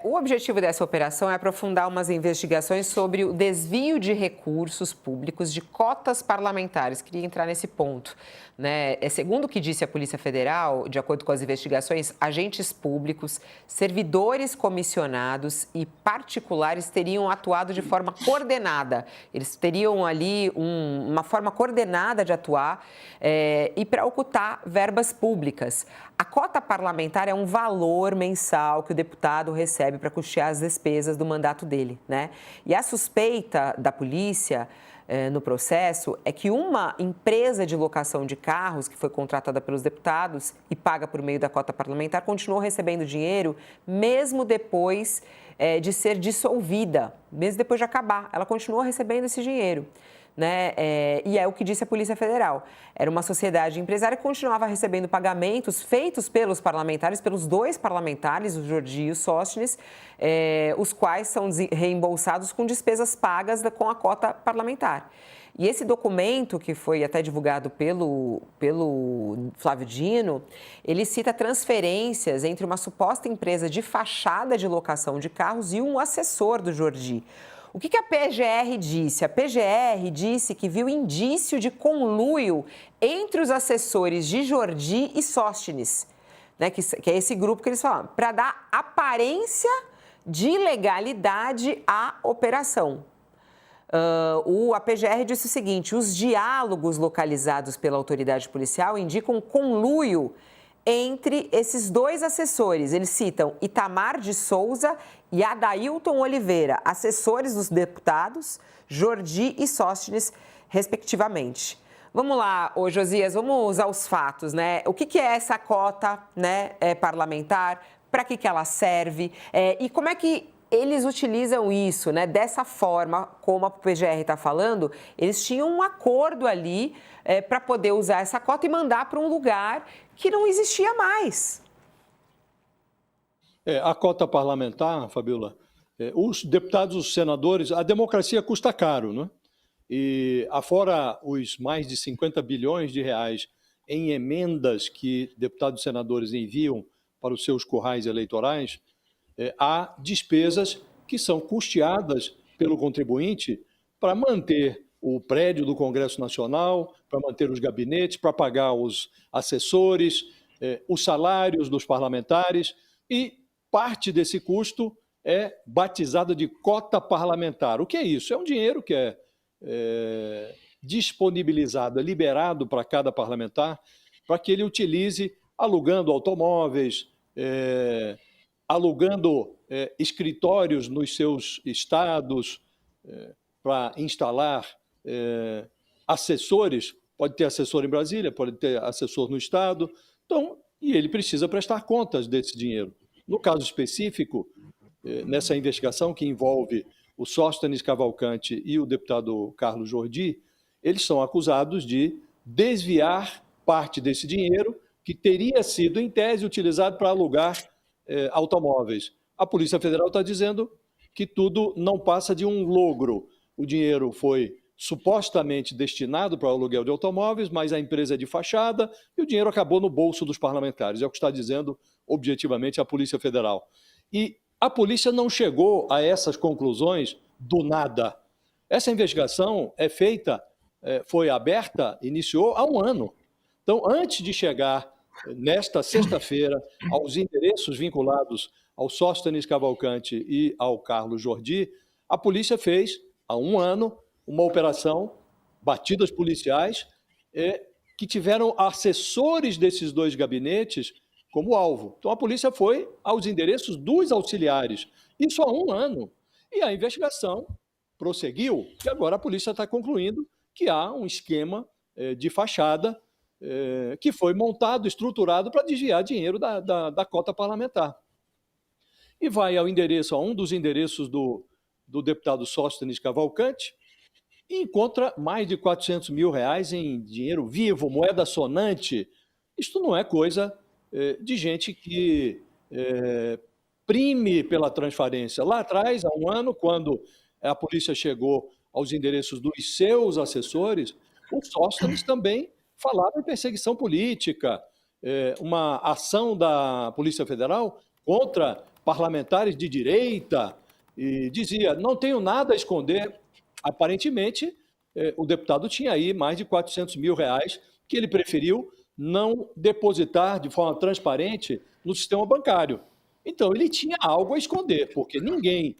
O objetivo dessa operação é aprofundar umas investigações sobre o desvio de recursos públicos de cotas parlamentares. Queria entrar nesse ponto, né? Segundo o que disse a Polícia Federal, de acordo com as investigações, agentes públicos, servidores comissionados e particulares teriam atuado de forma coordenada. Eles teriam ali uma forma coordenada de atuar e para ocultar verbas públicas. A cota parlamentar é um valor mensal que o deputado recebe para custear as despesas do mandato dele, né? E a suspeita da polícia no processo é que uma empresa de locação de carros que foi contratada pelos deputados e paga por meio da cota parlamentar continuou recebendo dinheiro mesmo depois de ser dissolvida, mesmo depois de acabar. Ela continuou recebendo esse dinheiro. Né? E é o que disse a Polícia Federal. Era uma sociedade empresária que continuava recebendo pagamentos feitos pelos parlamentares, pelos dois parlamentares, o Jordi e o Sóstenes, os quais são reembolsados com despesas pagas com a cota parlamentar. E esse documento, que foi até divulgado pelo Flávio Dino, ele cita transferências entre uma suposta empresa de fachada de locação de carros e um assessor do Jordi. O que a PGR disse? A PGR disse que viu indício de conluio entre os assessores de Jordi e Sóstenes, né, que é esse grupo que eles falam, para dar aparência de legalidade à operação. A PGR disse o seguinte: os diálogos localizados pela autoridade policial indicam conluio entre esses dois assessores. Eles citam Itamar de Souza e Adailton Oliveira, assessores dos deputados Jordi e Sóstenes, respectivamente. Vamos lá, Josias, vamos aos fatos, né? O que é essa cota, né, parlamentar? Para que ela serve? E como é que eles utilizam isso, né? Dessa forma, como a PGR está falando, eles tinham um acordo ali para poder usar essa cota e mandar para um lugar que não existia mais. A cota parlamentar, Fabiola, os deputados, os senadores, a democracia custa caro, né? E afora os mais de 50 bilhões de reais em emendas que deputados e senadores enviam para os seus currais eleitorais, há despesas que são custeadas pelo contribuinte para manter o prédio do Congresso Nacional, para manter os gabinetes, para pagar os assessores, os salários dos parlamentares, e parte desse custo é batizada de cota parlamentar. O que é isso? É um dinheiro que é disponibilizado, é liberado para cada parlamentar, para que ele utilize alugando automóveis, alugando escritórios nos seus estados, para instalar assessores. Pode ter assessor em Brasília, pode ter assessor no estado. Então, e ele precisa prestar contas desse dinheiro. No caso específico, nessa investigação que envolve o Sóstenes Cavalcante e o deputado Carlos Jordi, eles são acusados de desviar parte desse dinheiro que teria sido, em tese, utilizado para alugar automóveis. A Polícia Federal está dizendo que tudo não passa de um logro. O dinheiro foi supostamente destinado para o aluguel de automóveis, mas a empresa é de fachada e o dinheiro acabou no bolso dos parlamentares. É o que está dizendo objetivamente a Polícia Federal. E a polícia não chegou a essas conclusões do nada. Essa investigação é feita, foi aberta, iniciou há um ano. Então, antes de chegar nesta sexta-feira aos endereços vinculados ao Sóstenes Cavalcante e ao Carlos Jordi, a polícia fez, há um ano, uma operação, batidas policiais, que tiveram assessores desses dois gabinetes como alvo. Então, a polícia foi aos endereços dos auxiliares, isso há um ano. E a investigação prosseguiu, e agora a polícia está concluindo que há um esquema de fachada que foi montado, estruturado para desviar dinheiro da cota parlamentar. E vai ao endereço, a um dos endereços do deputado Sóstenes Cavalcante, e encontra mais de 400 mil reais em dinheiro vivo, moeda sonante. Isto não é coisa de gente que prime pela transparência. Lá atrás, há um ano, quando a polícia chegou aos endereços dos seus assessores, os Sóstenes também falaram em perseguição política, uma ação da Polícia Federal contra parlamentares de direita, e dizia, não tenho nada a esconder. Aparentemente, o deputado tinha aí mais de R$ 400 mil que ele preferiu não depositar de forma transparente no sistema bancário. Então, ele tinha algo a esconder, porque ninguém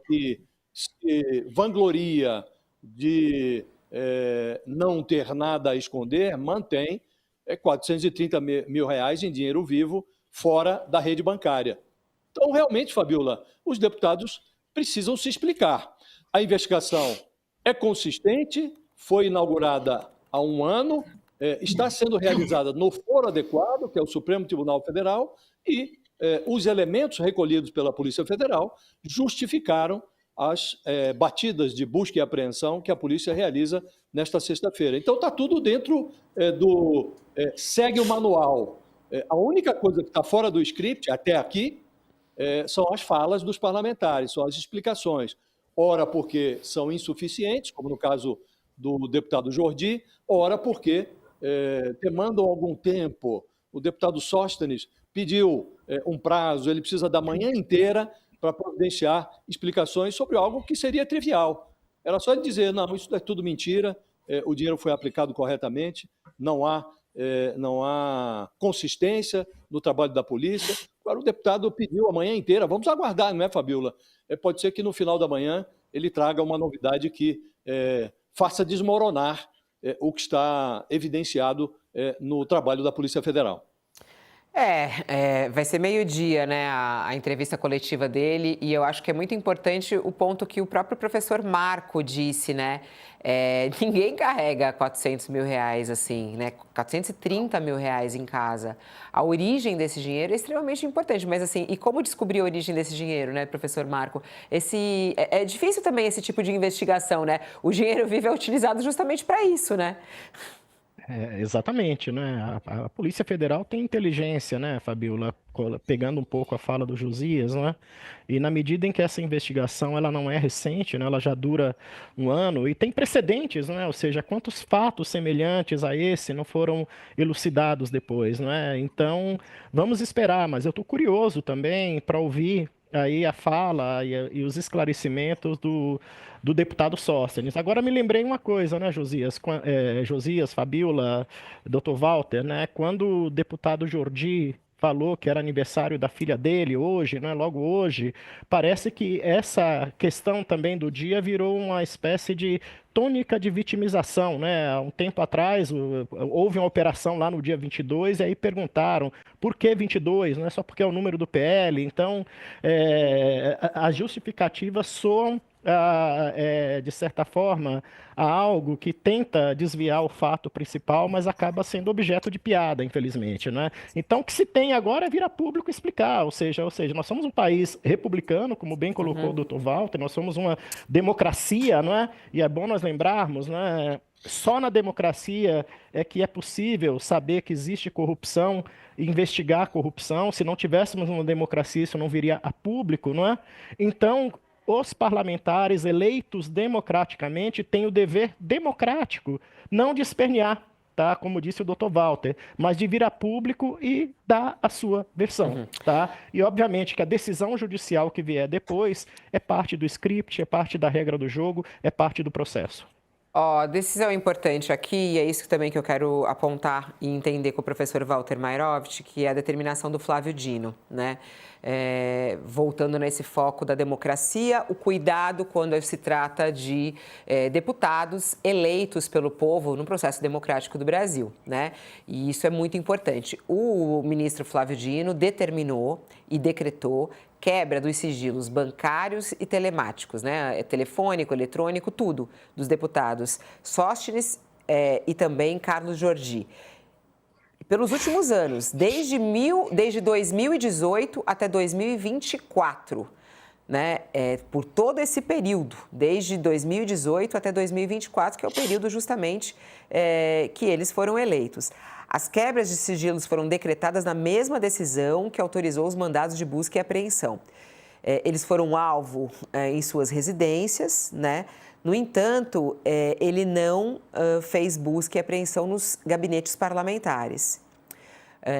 que se vangloria de não ter nada a esconder mantém R$ 430 mil em dinheiro vivo fora da rede bancária. Então, realmente, Fabiola, os deputados precisam se explicar. A investigação é consistente, foi inaugurada há um ano, está sendo realizada no foro adequado, que é o Supremo Tribunal Federal, e os elementos recolhidos pela Polícia Federal justificaram as batidas de busca e apreensão que a polícia realiza nesta sexta-feira. Então, está tudo dentro segue o manual. A única coisa que está fora do script, até aqui, são as falas dos parlamentares, são as explicações. Ora porque são insuficientes, como no caso do deputado Jordi, ora porque demandam algum tempo. O deputado Sóstenes pediu um prazo, ele precisa da manhã inteira para providenciar explicações sobre algo que seria trivial. Era só ele dizer, não, isso é tudo mentira, o dinheiro foi aplicado corretamente, não há consistência no trabalho da polícia. Agora, o deputado pediu a manhã inteira, vamos aguardar, não é, Fabiola? Pode ser que no final da manhã ele traga uma novidade que faça desmoronar o que está evidenciado no trabalho da Polícia Federal. Vai ser meio-dia, né, a entrevista coletiva dele, e eu acho que é muito importante o ponto que o próprio professor Marco disse, né? Ninguém carrega R$ 400 mil assim, né? R$ 430 mil em casa. A origem desse dinheiro é extremamente importante, mas assim, e como descobrir a origem desse dinheiro, né, professor Marco? É difícil também esse tipo de investigação, né? O dinheiro vivo é utilizado justamente para isso, né? Exatamente, né? A Polícia Federal tem inteligência, né, Fabiola? Pegando um pouco a fala do Josias, né? E na medida em que essa investigação ela não é recente, né? Ela já dura um ano e tem precedentes, né? Ou seja, quantos fatos semelhantes a esse não foram elucidados depois, né? Então, vamos esperar, mas eu estou curioso também para ouvir aí a fala e os esclarecimentos do deputado Sóstenes. Agora me lembrei uma coisa, né, Josias, Fabiola, Dr. Walter, né, quando o deputado Jordi falou que era aniversário da filha dele hoje, né, logo hoje, parece que essa questão também do dia virou uma espécie de tônica de vitimização, né? Há um tempo atrás houve uma operação lá no dia 22 e aí perguntaram por que 22? Não é só porque é o número do PL. Então, as justificativas soam de certa forma, a algo que tenta desviar o fato principal, mas acaba sendo objeto de piada, infelizmente, né? Então, o que se tem agora é vir a público explicar, ou seja, nós somos um país republicano, como bem colocou o Dr. Walter, nós somos uma democracia, não é? E é bom nós lembrarmos, né? Só na democracia é que é possível saber que existe corrupção, investigar a corrupção. Se não tivéssemos uma democracia, isso não viria a público, não é? Então, os parlamentares eleitos democraticamente têm o dever democrático, não de espernear, tá? Como disse o Dr. Walter, mas de vir a público e dar a sua versão, tá? E obviamente que a decisão judicial que vier depois é parte do script, é parte da regra do jogo, é parte do processo. Decisão importante aqui, e é isso também que eu quero apontar e entender com o professor Walter Mairovich, que é a determinação do Flávio Dino, né? Voltando nesse foco da democracia, o cuidado quando se trata de deputados eleitos pelo povo no processo democrático do Brasil, né? E isso é muito importante. O ministro Flávio Dino determinou e decretou quebra dos sigilos bancários e telemáticos, né? Telefônico, eletrônico, tudo, dos deputados Sóstenes e também Carlos Jordi. Pelos últimos anos, desde 2018 até 2024, né? Por todo esse período, desde 2018 até 2024, que é o período justamente que eles foram eleitos. As quebras de sigilos foram decretadas na mesma decisão que autorizou os mandados de busca e apreensão. Eles foram alvo em suas residências, né? No entanto, ele não fez busca e apreensão nos gabinetes parlamentares.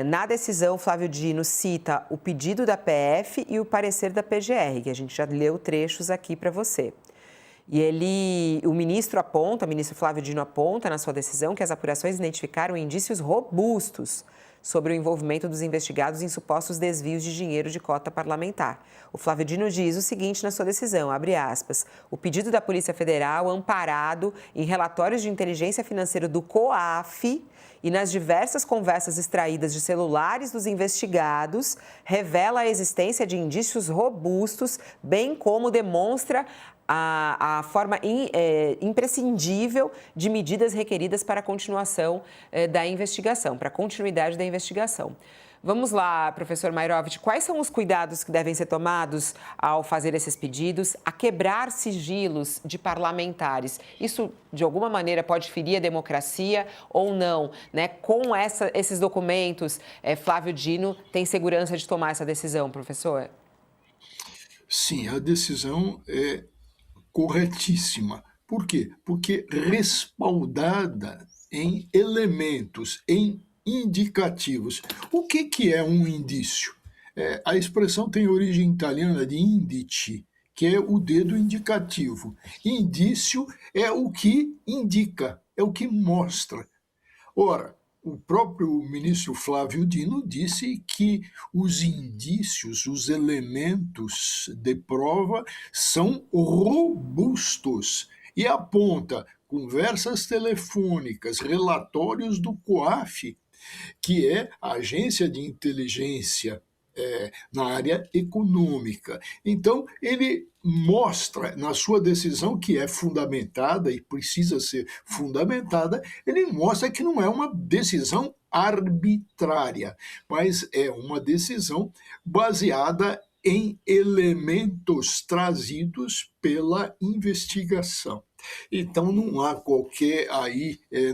Na decisão, Flávio Dino cita o pedido da PF e o parecer da PGR, que a gente já leu trechos aqui para você. E o ministro Flávio Dino aponta na sua decisão que as apurações identificaram indícios robustos sobre o envolvimento dos investigados em supostos desvios de dinheiro de cota parlamentar. O Flávio Dino diz o seguinte na sua decisão, abre aspas, o pedido da Polícia Federal, amparado em relatórios de inteligência financeira do COAF e nas diversas conversas extraídas de celulares dos investigados, revela a existência de indícios robustos, bem como demonstra a forma imprescindível de medidas requeridas para a continuação da investigação, para a continuidade da investigação. Vamos lá, professor Mairovitch, quais são os cuidados que devem ser tomados ao fazer esses pedidos, a quebrar sigilos de parlamentares? Isso, de alguma maneira, pode ferir a democracia ou não? Né? Com esses documentos, Flávio Dino tem segurança de tomar essa decisão, professor? Sim, a decisão é corretíssima. Por quê? Porque respaldada em elementos, em indicativos. O que é um indício? A expressão tem origem italiana de indice, que é o dedo indicativo. Indício é o que indica, é o que mostra. Ora, o próprio ministro Flávio Dino disse que os indícios, os elementos de prova são robustos e aponta conversas telefônicas, relatórios do COAF, que é a agência de inteligência na área econômica. Então, ele mostra na sua decisão, que é fundamentada e precisa ser fundamentada, ele mostra que não é uma decisão arbitrária, mas é uma decisão baseada em elementos trazidos pela investigação. Então, não há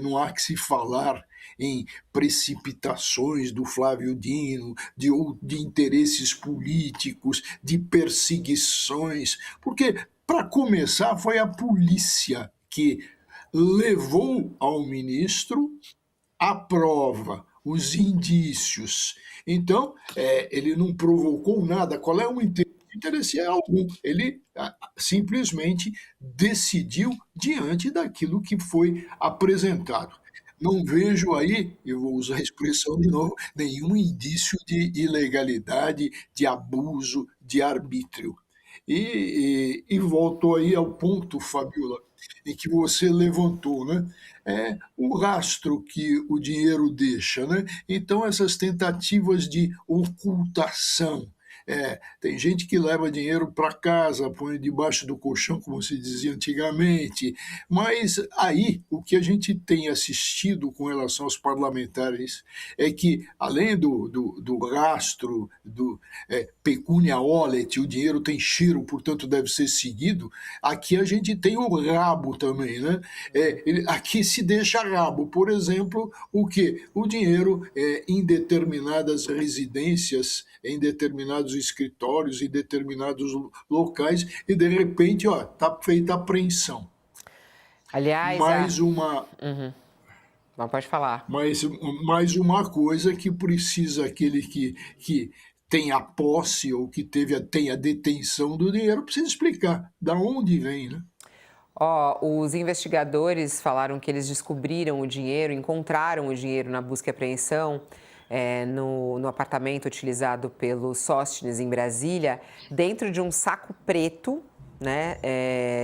não há que se falar em precipitações do Flávio Dino, de interesses políticos, de perseguições, porque, para começar, foi a polícia que levou ao ministro a prova, os indícios. Então, ele não provocou nada. Qual é o interesse algum? Ele simplesmente decidiu diante daquilo que foi apresentado. Não vejo aí, eu vou usar a expressão de novo, nenhum indício de ilegalidade, de abuso, de arbítrio. E volto aí ao ponto, Fabiola, em que você levantou, né? O rastro que o dinheiro deixa, né? Então, essas tentativas de ocultação. Tem gente que leva dinheiro para casa, põe debaixo do colchão, como se dizia antigamente, mas aí o que a gente tem assistido com relação aos parlamentares é que, além do rastro, do pecunia olet, o dinheiro tem cheiro, portanto deve ser seguido, aqui a gente tem o rabo também, né? Aqui se deixa rabo, por exemplo, o quê? O dinheiro em determinadas residências, em determinados escritórios, em determinados locais, e de repente, está feita a apreensão. Aliás, Não, pode falar. Mais uma coisa que precisa aquele que tem a posse ou que tem a detenção do dinheiro, precisa explicar de onde vem, né? Os investigadores falaram que eles descobriram o dinheiro, encontraram o dinheiro na busca e apreensão no apartamento utilizado pelo Sóstenes em Brasília, dentro de um saco preto, né?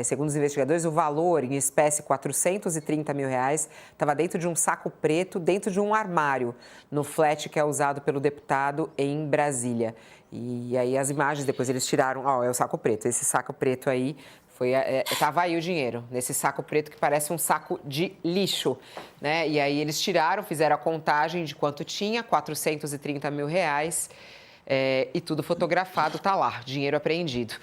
Segundo os investigadores, o valor em espécie, R$430 mil, estava dentro de um saco preto, dentro de um armário, no flat que é usado pelo deputado em Brasília. E aí as imagens, depois eles tiraram, é o saco preto, esse saco preto aí, estava aí o dinheiro, nesse saco preto que parece um saco de lixo, né? E aí eles tiraram, fizeram a contagem de quanto tinha, R$430 mil, e tudo fotografado, tá lá, dinheiro apreendido.